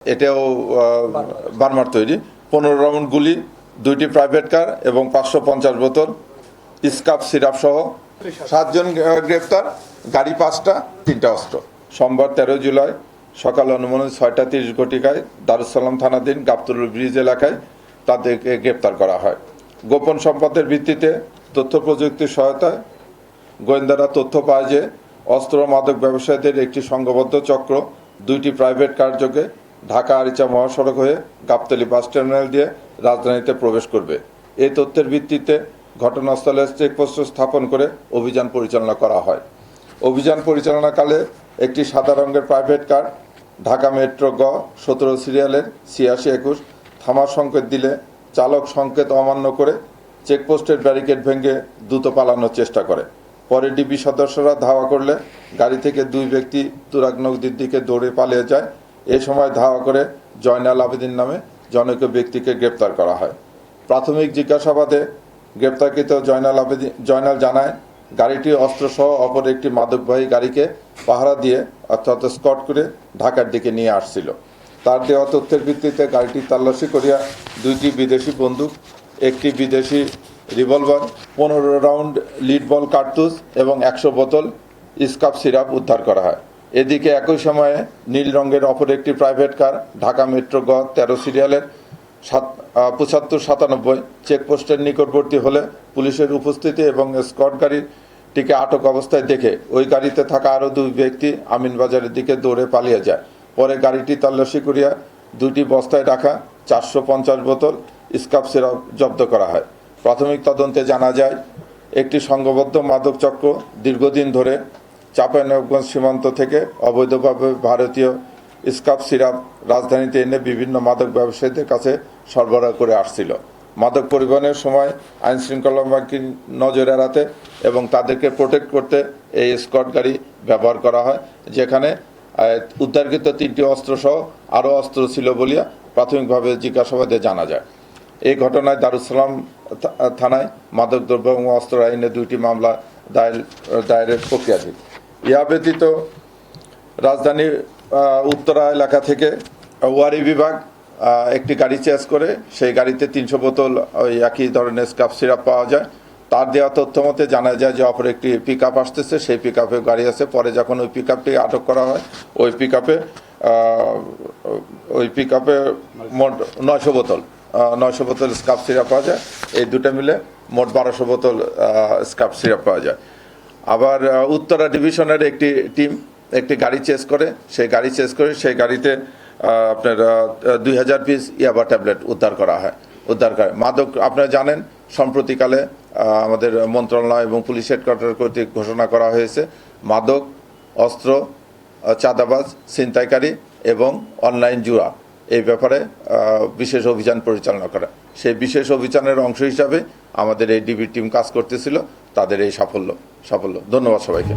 এটাও বার্মার তৈরি 15 রাউন্ড গুলি, 2টি প্রাইভেট কার এবং 550 বোতল স্কাপ সিরাপ সহ 7 জন গ্রেপ্তার, গাড়ি 5টা, 3টা অস্ত্র। সোমবার 13 জুলাই সকাল অনুমানে 6টা 30 ঘটিকায় দারুসালাম থানাধীন গাবতলী ব্রিজ এলাকায় তাদেরকে গ্রেপ্তার করা হয়। গোপন সম্পদের ভিত্তিতে তথ্য প্রযুক্তির সহায়তায় গোয়েন্দারা তথ্য পায় যে অস্ত্র মাদক ব্যবসায়ীদের একটি সংঘবদ্ধ চক্র 2টি প্রাইভেট কার যোগে ঢাকা আরিচা মহাসড়ক হয়ে গাবতলী বাস টার্মিনাল দিয়ে রাজধানীতে প্রবেশ করবে। এই তথ্যের ভিত্তিতে ঘটনাস্থলে চেকপোস্ট স্থাপন করে অভিযান পরিচালনা করা হয়। অভিযান পরিচালনাকালে একটি সাদা রঙের প্রাইভেট কার ঢাকা মেট্রো গ 17 সিরিয়ালের 8621 থামার সংকেত দিলে চালক সংকেত অমান্য করে চেকপোস্টের ব্যারিকেড ভেঙে দ্রুত পালানোর চেষ্টা করে। পরে ডিবি সদস্যরা ধাওয়া করলে গাড়ি থেকে 2 ব্যক্তি তুরাগ নদীর দিকে দৌড়ে পালিয়ে যায়। এ সময় ধাওয়া করে জয়নাল আবেদিন নামে জনৈক ব্যক্তিকে গ্রেপ্তার করা হয়। প্রাথমিক জিজ্ঞাসাবাদে গ্রেপ্তারকৃত জয়নাল জানায় গাড়িটি অস্ত্রসহ অপর একটি মাদকবাহী গাড়িকে পাহারা দিয়ে অর্থাৎ স্কট করে ঢাকার দিকে নিয়ে আসছিল। তার দেওয়া তথ্যের ভিত্তিতে গাড়িটি তল্লাশি করিয়া 2টি বিদেশি বন্দুক, একটি বিদেশি রিভলভার, 15 রাউন্ড লিড বল কার্তুজ এবং 100 বোতল স্কাপ সিরাপ উদ্ধার করা হয়। এদিকে একই সময়ে নীল রঙের অপর একটি প্রাইভেট কার ঢাকা মেট্রো গ 13 সিরিয়ালের 7597 চেকপোস্টের নিকটবর্তী হলে পুলিশের উপস্থিতি এবং স্কট গাড়িটিকে আটক অবস্থায় দেখে ওই গাড়িতে থাকা আরও 2 ব্যক্তি আমিনবাজারের দিকে দৌড়ে পালিয়ে যায়। পরে গাড়িটি তল্লাশি করিয়া 2টি বস্তায় রাখা 450 বোতল স্কাপ সিরাপ জব্দ করা হয়। প্রাথমিক তদন্তে জানা যায় একটি সংঘবদ্ধ মাদক চক্র দীর্ঘদিন ধরে চাঁপাইনবাবগঞ্জ সীমান্ত থেকে অবৈধভাবে ভারতীয় স্কাপ সিরাপ রাজধানীতে এনে বিভিন্ন মাদক ব্যবসায়ীদের কাছে সরবরাহ করে আসছিল। মাদক পরিবহনের সময় আইনশৃঙ্খলা বাহিনীর নজর এড়াতে এবং তাদেরকে প্রোটেক্ট করতে এই স্কট গাড়ি ব্যবহার করা হয়, যেখানে উদ্ধারকৃত 3টি অস্ত্রসহ আরও অস্ত্র ছিল বলিয়া প্রাথমিকভাবে জিজ্ঞাসাবাদে জানা যায়। এই ঘটনায় দারুসালাম থানায় মাদকদ্রব্য এবং অস্ত্র আইনে 2টি মামলা দায়েরের প্রক্রিয়াধীন। ইহা ব্যতীত রাজধানীর উত্তরা এলাকা থেকে ওয়ারি বিভাগ একটি গাড়ি চেজ করে সেই গাড়িতে 300 বোতল ওই একই ধরনের স্কাপ সিরাপ পাওয়া যায়। তার দেওয়া তথ্য মতে জানা যায় যে অপর একটি পিক আপ আসতেছে, সেই পিক আপে গাড়ি আছে। পরে যখন ওই পিক আপটি আটক করা হয় ওই পিক আপে মোট 900 বোতল স্কাপ সিরাপ পাওয়া যায়। এই দুটো মিলে মোট 1200 বোতল স্কাপ সিরাপ পাওয়া যায়। আবার উত্তরা ডিভিশনের একটি টিম একটি গাড়ি চেজ করে সেই গাড়িতে আপনার 2000 পিস ইয়াবা ট্যাবলেট উদ্ধার করে মাদক। আপনারা জানেন সম্প্রতিকালে আমাদের মন্ত্রণালয় এবং পুলিশ হেডকোয়ার্টার কর্তৃক ঘোষণা করা হয়েছে মাদক, অস্ত্র, চাঁদাবাজ, ছিনতাইকারী এবং অনলাইন জুয়া এই ব্যাপারে বিশেষ অভিযান পরিচালনা করা। সেই বিশেষ অভিযানের অংশ হিসাবে আমাদের এই ডিবি টিম কাজ করতেছিল, তাদের এই সাফল্য। ধন্যবাদ সবাইকে।